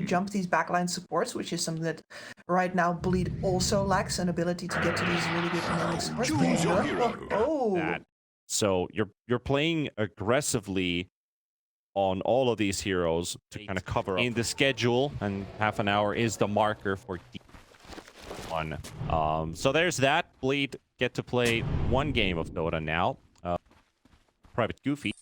jump these backline supports, which is something that right now Bleed also lacks, an ability to get to these really good enabling supports. Choose your hero. Oh, So you're playing aggressively on all of these heroes to kind of cover up in the schedule, and half an hour is the marker for D1. So there's that. Bleed get to play one game of Dota now. Private Goofy.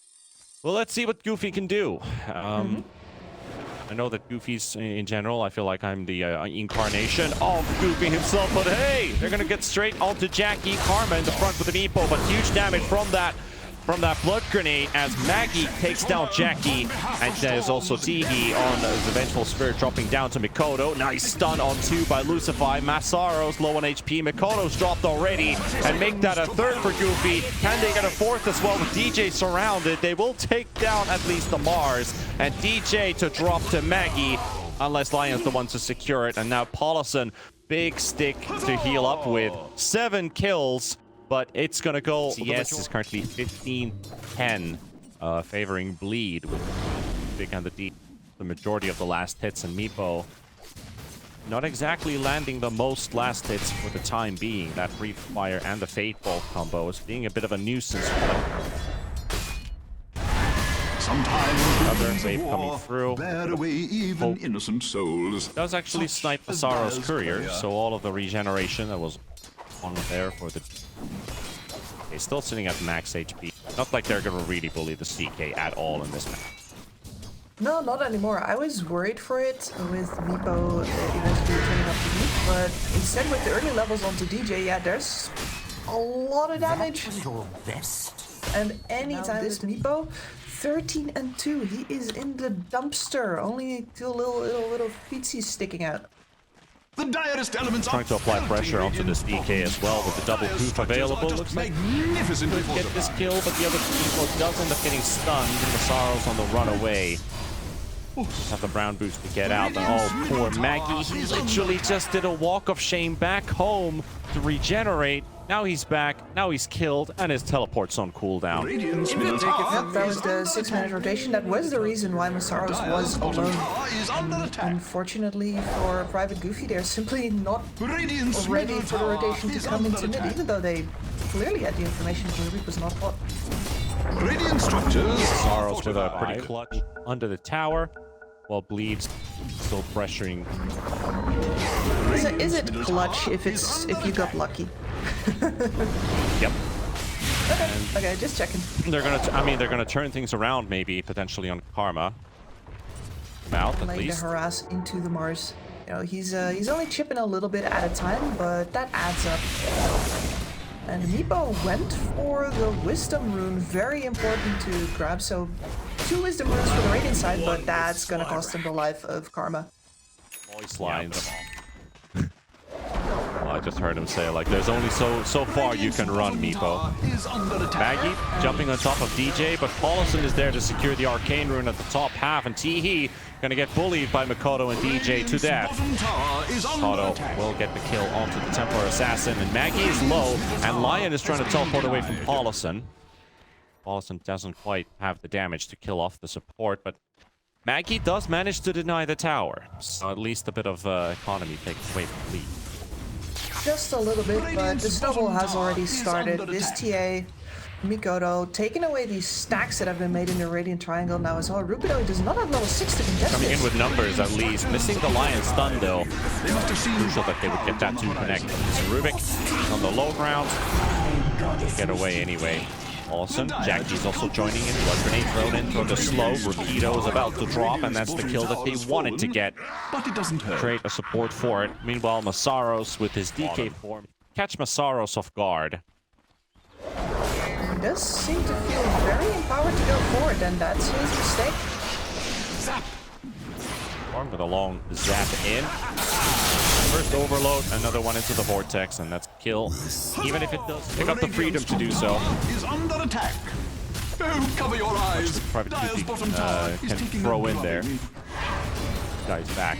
Well, let's see what Goofy can do. I know that Goofy's, in general, I feel like I'm the incarnation of Goofy himself, but hey, they're gonna get straight onto Jackie. Karma in the front with an Epo, but huge damage from that blood grenade as Maggie takes down Jackie, and there's also Teehee on the Vengeful Spirit dropping down to Mikoto. Nice stun on 2 by Lucify. Masaro's low on HP. Mikoto's dropped already, and make that a third for Goofy. Can they get a fourth as well with DJ surrounded? They will take down at least the Mars, and DJ to drop to Maggie, unless Lion's the one to secure it. And now Paulison, big stick to heal up with. 7 kills. But it's gonna go. CS is currently 15-10, favoring Bleed with big on the D. The majority of the last hits, and Meepo not exactly landing the most last hits for the time being. That Brief Fire and the Fate Bolt combo is being a bit of a nuisance for them. Sometimes another wave coming through. Bear away even innocent souls. Does actually snipe Masaro's courier, so all of the regeneration that was on there for the. Okay, still sitting at max HP. Not like they're gonna really bully the CK at all in this match. no, not anymore. I was worried for it with Meepo eventually turning up to Meep, but instead with the early levels onto DJ, yeah, there's a lot of damage. And anytime this Meepo, 13-2, he is in the dumpster. Only 2 little feetsies sticking out. The direst elements trying to apply pressure onto this DK as well with the double proof available. Looks like magnificently could get this kill, but the other people does end up getting stunned. And Masaro's on the run away. Just have the brown boots to get out. And oh, poor Maggie. He literally just did a walk of shame back home to regenerate. Now he's back, now he's killed, and his teleport's on cooldown. That was the 6-minute rotation. That was the reason why Masaros was alone. And unfortunately for Private Goofy, they're simply not ready for the rotation to come into mid, even though they clearly had the information that Ruby was not hot. Radiant structures. Masaros with a pretty clutch under the tower, while Bleed's still pressuring. Is it clutch if you got lucky? Yep. Okay, just checking. They're gonna turn things around, maybe potentially on Karma. Out at least. The harass into the Mars. You know, he's only chipping a little bit at a time, but that adds up. And Meepo went for the Wisdom Rune, very important to grab. So 2 Wisdom Runes for the Radiant side, but that's gonna cost him the life of Karma. Voice lines. Well, I just heard him say, like, there's only so far you can run, Meepo. Maggie jumping on top of DJ, but Paulison is there to secure the Arcane Rune at the top half, and Teehee gonna get bullied by Mikoto and DJ to death. Mikoto will get the kill onto the Templar Assassin, and Maggie is low, and Lion is trying to teleport away from Paulison. Paulison doesn't quite have the damage to kill off the support, but Maggie does manage to deny the tower, so at least a bit of economy takes away from Lead. Just a little bit, but the snowball has already started. This TA, Mikoto, taking away these stacks that have been made in the Radiant Triangle now as well. Rubido does not have level 6 to contest Coming this. in with numbers at least. Missing the Lion stun though. Crucial that they would get that to connect. Rubik on the low ground. Get away anyway. Awesome. Jackie's also joining in. Blood grenade thrown in for the slow. Rapido is about to drop, and that's the kill that they wanted to get. But it doesn't hurt. Create a support for it. Meanwhile, Masaros with his DK form. Catch Masaros off guard. He does seem to feel very empowered to go forward, and that's his mistake. Zap. Form with a long zap in. First overload, another one into the vortex, and that's kill. Even if it does pick up the freedom to do so. Is under attack. Oh, cover your eyes. Private Goofy can throw in there. Guy's back.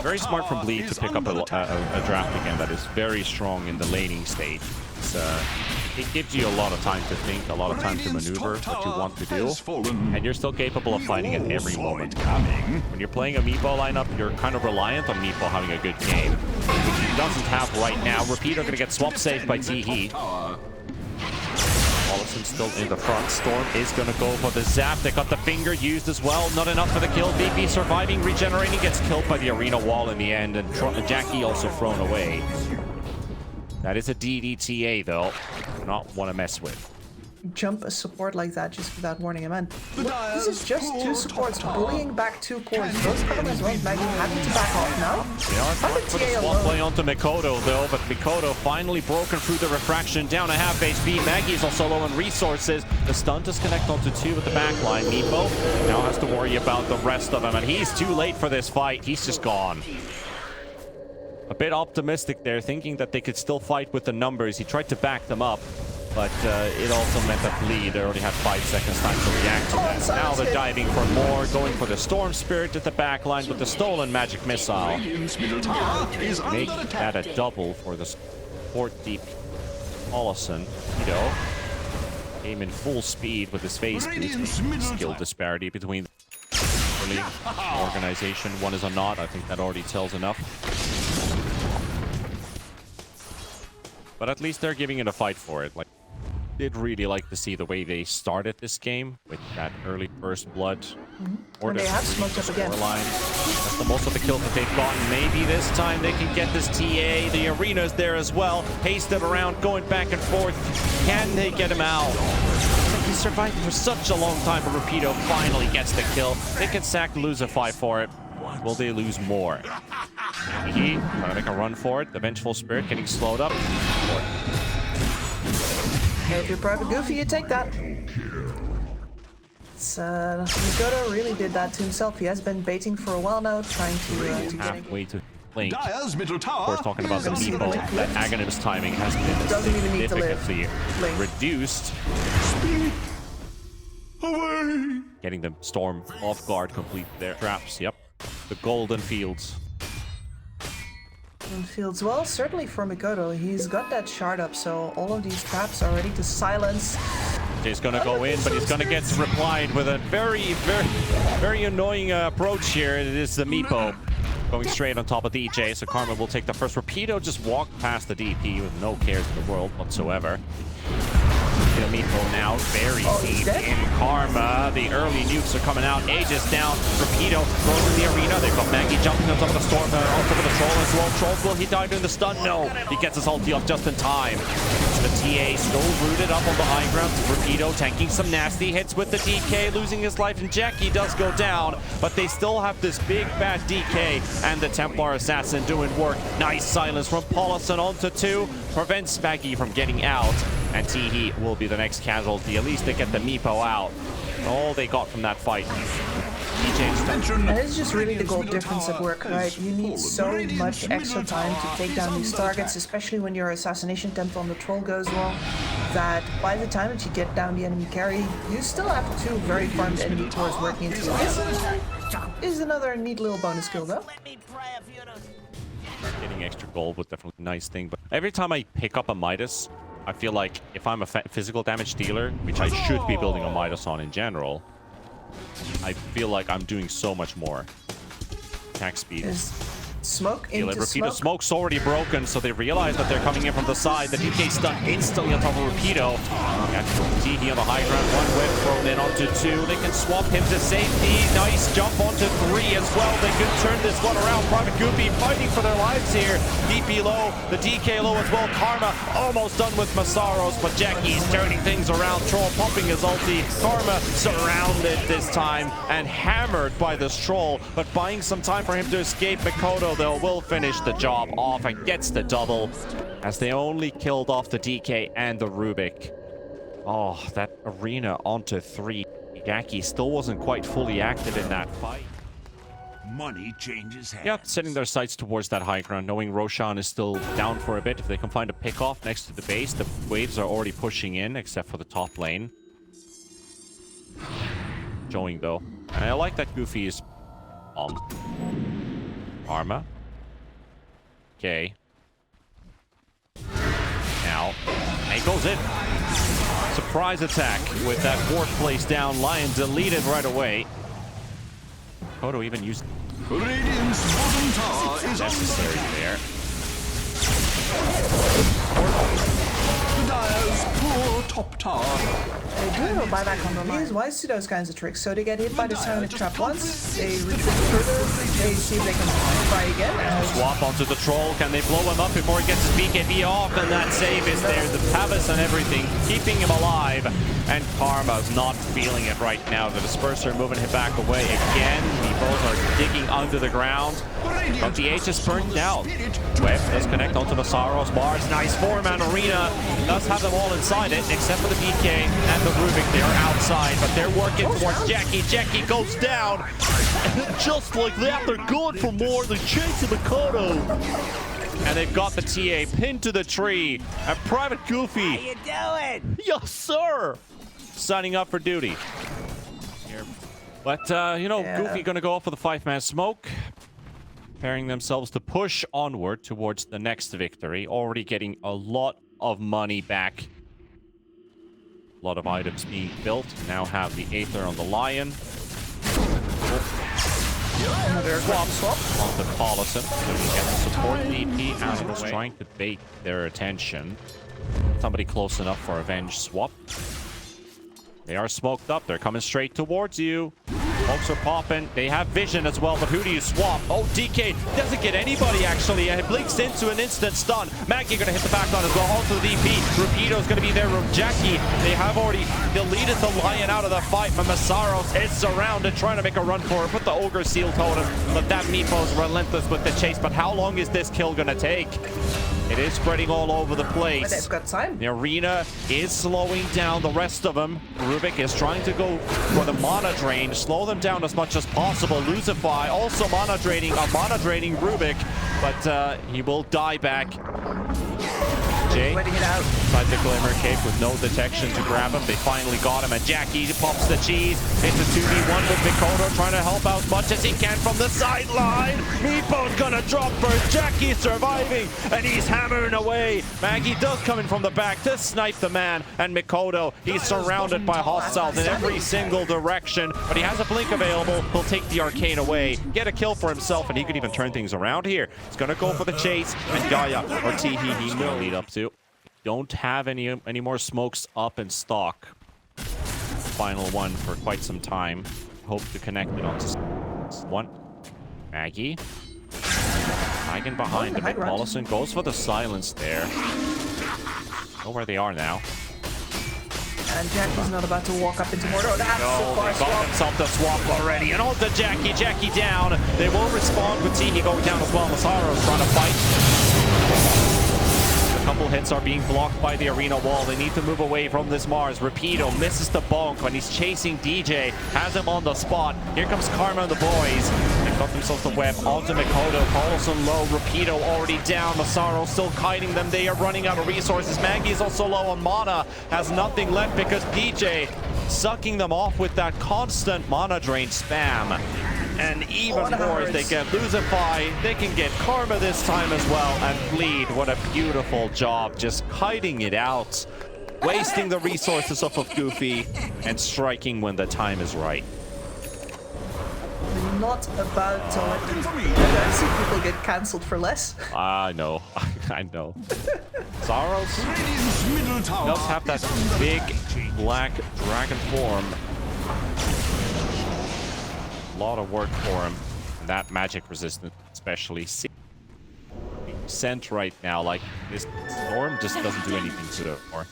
Very smart from Bleed to pick up a draft again that is very strong in the laning stage. It's it gives you a lot of time to think, a lot of time to maneuver what you want to do, and you're still capable of fighting at every moment. When you're playing a Meepo lineup, you're kind of reliant on Meepo having a good game, which he doesn't have right now. Repeater going to get swap saved by T-Heat. Olsen still in the front. Storm is going to go for the zap. They got the finger used as well. Not enough for the kill. VP surviving, regenerating, gets killed by the arena wall in the end, and Jackie also thrown away. That is a DDTA, though. Do not want to mess with. Jump a support like that just without warning him in. Look, this is just two supports bullying back two cores. Both Chrome as well as Maggie having to back off now. They are trying for the swap play onto Mikoto, though, but Mikoto finally broken through the refraction, down a half HP. Maggie's also low on resources. The stun disconnect onto two with the backline. Meepo now has to worry about the rest of them, and he's too late for this fight. He's just gone. A bit optimistic there, thinking that they could still fight with the numbers. He tried to back them up, but it also meant that Bleed already had 5 seconds time to react to that. Now they're diving for more, going for the Storm Spirit at the back line with the stolen Magic Missile. Make that a double for the support deep. Olsen, came in full speed with his face boost. Skill disparity between the organization. One is a not. I think that already tells enough. But at least they're giving it a fight for it. Like, did really like to see the way they started this game with that early first blood. Or they have smoked up again. That's the most of the kills that they've gotten. Maybe this time they can get this TA. The arena's there as well. Pasted around, going back and forth. Can they get him out? He's surviving for such a long time, but Rapido finally gets the kill. They can sack lose a 5 for it. Will they lose more? He trying to make a run for it. The Vengeful Spirit getting slowed up. Hey, if you're Private Goofy, you take that. Mikoto really did that to himself. He has been baiting for a while now, trying to get halfway to Link. Of course, talking about the Meepo, that Aghanim's timing has been significantly reduced. Away. Getting the Storm off guard, complete their traps. Yep. The Golden Fields. Well, certainly for Mikoto, he's got that shard up, so all of these traps are ready to silence. He's gonna go in, but he's gonna get replied with a very annoying approach here. It is the Meepo going straight on top of DJ, so Karma will take the first. Rapido just walked past the DP with no cares in the world whatsoever. Meepo now very deep in Karma. The early nukes are coming out. Aegis down. Rapido goes in the arena. They've got Maggie jumping on top of the Storm, on top of the Troll as well. Troll, will he die during the stun? No. He gets his ulti off just in time. The TA still rooted up on the high ground. Rapido tanking some nasty hits with the DK, losing his life, and Jackie does go down, but they still have this big bad DK and the Templar Assassin doing work. Nice silence from Paulison onto 2. Prevents Maggie from getting out. And T-Heat will be the next casualty. At least they get the Meepo out. All they got from that fight. And it's just really the goal difference at work, right? You need so much extra time to take down these targets, especially when your assassination tempo on the Troll goes wrong, that by the time that you get down the enemy carry, you still have 2 very farmed enemy cores working into it. This is another neat little bonus kill, though. Getting extra gold was definitely a nice thing, but every time I pick up a Midas, I feel like if I'm a physical damage dealer, which I should be building a Midas on in general, I feel like I'm doing so much more. Attack speed. Smoke into smoke. Smoke's already broken, so they realize that they're coming in from the side. The DK stun instantly on top of Rapido. T-Heat on the high ground. 1 whip thrown in onto 2. They can swap him to safety. Nice jump onto 3 as well. They can turn this one around. Private Goopy fighting for their lives here. DP low, the DK low as well. Karma almost done with Masaros, but Jackie's turning things around. Troll pumping his ulti. Karma surrounded this time and hammered by this Troll, but buying some time for him to escape. Mikoto, though, will finish the job off and gets the double as they only killed off the DK and the Rubik. Oh, that arena onto 3. Jackie still wasn't quite fully active in that fight. Money changes hands. Yep, setting their sights towards that high ground, knowing Roshan is still down for a bit. If they can find a pick-off next to the base, the waves are already pushing in, except for the top lane. Showing, though. And I like that Goofy is on. Arma. Okay. Now now. And he goes in. Surprise attack with that 4th place down. Lion deleted right away. Kodo even used Radiant's bottom tower is necessary there. Dire's poor top tower. They do have a buyback on the line. He is wise to those kinds of tricks. So they get hit by the Sonic Trap once, they retreat further, they see if they can try again. And Swap onto the troll. Can they blow him up before he gets his BKB off? And that save is there. The Pavis and everything keeping him alive. And Karma's not feeling it right now. The Disperser moving him back away again. We both are digging under the ground. But the H is burnt out. Web does connect onto the Saros bars. Nice 4-man arena. Does have them all inside it, except for the BK and the Rubik. They are outside, but they're working towards Jackie. Jackie goes down. Just like that, they're going for more. They're chasing the Kodo. And they've got the TA pinned to the tree. And Private Goofy. How you doing? Yes, sir. Signing up for duty. Here. But, you know, Goofy going to go off with a 5-man smoke. Preparing themselves to push onward towards the next victory. Already getting a lot of money back. A lot of items being built. Now have the Aether on the Lion. another swap. On the Policy. So we get the support DP out of the way. Trying to bait their attention. Somebody close enough for a Venge swap. They are smoked up. They're coming straight towards you. Smokes are popping. They have vision as well, but who do you swap? Oh, DK doesn't get anybody, actually. It blinks into an instant stun. Maggie going to hit the back on as well. Also the DP. Rapido's going to be there with Jackie. They have already deleted the Lion out of the fight, but Masaros is surrounded, trying to make a run for it. Put the Ogre Seal Totem, but that Meepo's relentless with the chase. But how long is this kill going to take? It is spreading all over the place. But they've got time. The arena is slowing down the rest of them. Rubik is trying to go for the mana drain, slow them down as much as possible. Lucify also mana draining Rubik, but he will die back. Jay, Waiting it out. inside the Glimmer Cape with no detection to grab him. They finally got him, and Jackie pops the cheese. It's a 2v1 with Mikoto trying to help out as much as he can from the sideline. Meepo's gonna drop first. Jackie's surviving, and he's hammering away. Maggie does come in from the back to snipe the man, and Mikoto, he's surrounded by hostiles in every single direction, but he has a blink available. He'll take the arcane away, get a kill for himself, and he could even turn things around here. He's gonna go for the chase, and Gaia or Teehee he will lead up to. Don't have any more smokes up in stock. Final one for quite some time. Hope to connect it onto one. Maggie. Dragon behind him. Paulison goes for the silence there. Know where they are now. And Jackie's not about to walk up into Mordor. That's so far They got themselves the swap already. And on to Jackie. Jackie down. They will respond with Teehee going down as well. Masaro's trying to fight. A couple hits are being blocked by the arena wall. They need to move away from this Mars. Rapido misses the bonk when he's chasing DJ. Has him on the spot. Here comes Karma and the boys. They've got themselves the web onto Mikoto. Paulson low. Rapido already down. Masaro still kiting them. They are running out of resources. Maggie is also low on mana. Has nothing left because DJ sucking them off with that constant mana drain spam. And even more as they get Lucify, they can get Karma this time as well and bleed. What a beautiful job, just kiting it out, wasting the resources off of Goofy and striking when the time is right. We're not about to let them. I've seen people get cancelled for less. I know, I know. Saros does have that big black dragon form. A lot of work for him. And that magic resistance, especially sent right now. Like this storm just doesn't do anything to it anymore.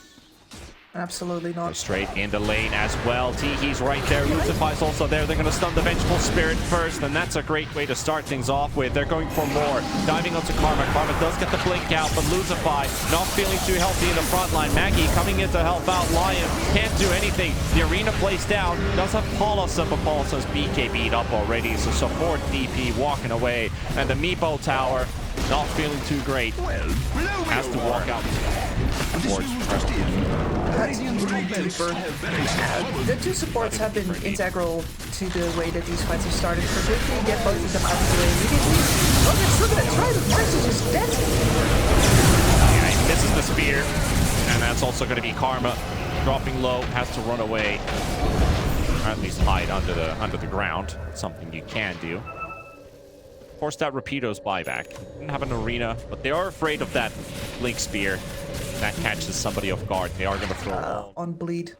Absolutely not. Go straight in the lane as well. Teehee's right there. Lucify's also there. They're going to stun the Vengeful Spirit first, and that's a great way to start things off with. They're going for more. Diving onto Karma. Karma does get the blink out, but Lucify not feeling too healthy in the front line. Maggie coming in to help out. Lion can't do anything. The arena plays down. Does have Paulus, but Paulus's BK beat up already, so support DP walking away. And the Meepo Tower not feeling too great. Has to walk out towards The two supports have been integral to the way that these fights have started. For Goofy, get both of them out of the way immediately. Oh, they're still gonna try. The Mars is just dead. Yeah, he misses the spear. And that's also going to be Karma. Dropping low, has to run away. Or at least hide under the ground. Something you can do. Of course, that Rapido's buyback. Didn't have an arena, but they are afraid of that Blink Spear. That catches somebody off guard. They are going to throw on bleed.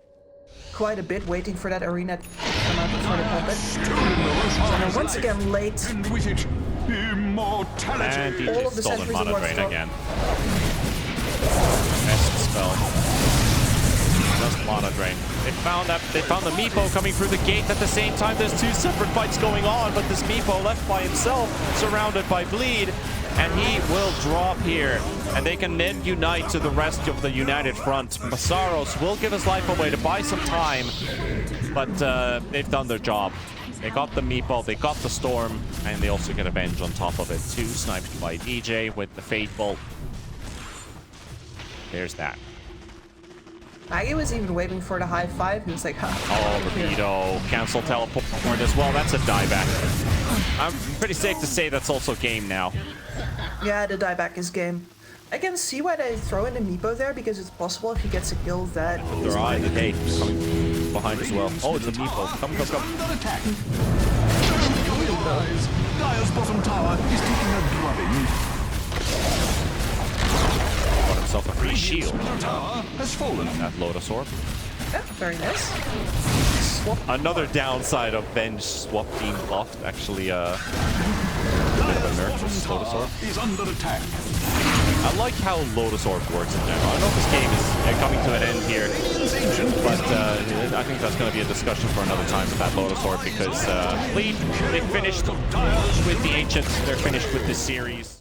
Quite a bit waiting for that arena to come out before the puppet. And once again, late. And with it, immortality. And All of DJ's the stolen sentries mana are drain what's again. Best spell. Just mana drain. They found the Meepo coming through the gate at the same time. There's two separate fights going on, but this Meepo left by himself, surrounded by bleed, and he will drop here. And they can then unite to the rest of the united front. Masaros will give his life away to buy some time, but they've done their job. They got the Meepo, they got the Storm, and they also get Avenge on top of it too. Sniped by DJ with the Fate Bolt. There's that. Maggie was even waiting for the high five. He was like, ha. Oh, Rapido. Cancel teleport as well. That's a dieback. I'm pretty safe to say that's also game now. Yeah, the dieback is game. I can see why they throw in the Meepo there, because it's possible if he gets a kill that... They're eyeing the gate. Coming behind as well. Oh, it's a Meepo. Come. Under attack. Dire's bottom tower is taking a drubbing. Got himself a free shield. Tower has fallen. That Lotus Orb. Yeah, very nice. Swap. Another downside of Venge swap being buffed. Actually, a bit of a nerf with Lotus Orb. Is under attack. I like how Lotus Orb works in general. I know this game is coming to an end here, but I think that's going to be a discussion for another time with that Lotus Orb, because Bleed, they finished with the Ancients. They're finished with this series.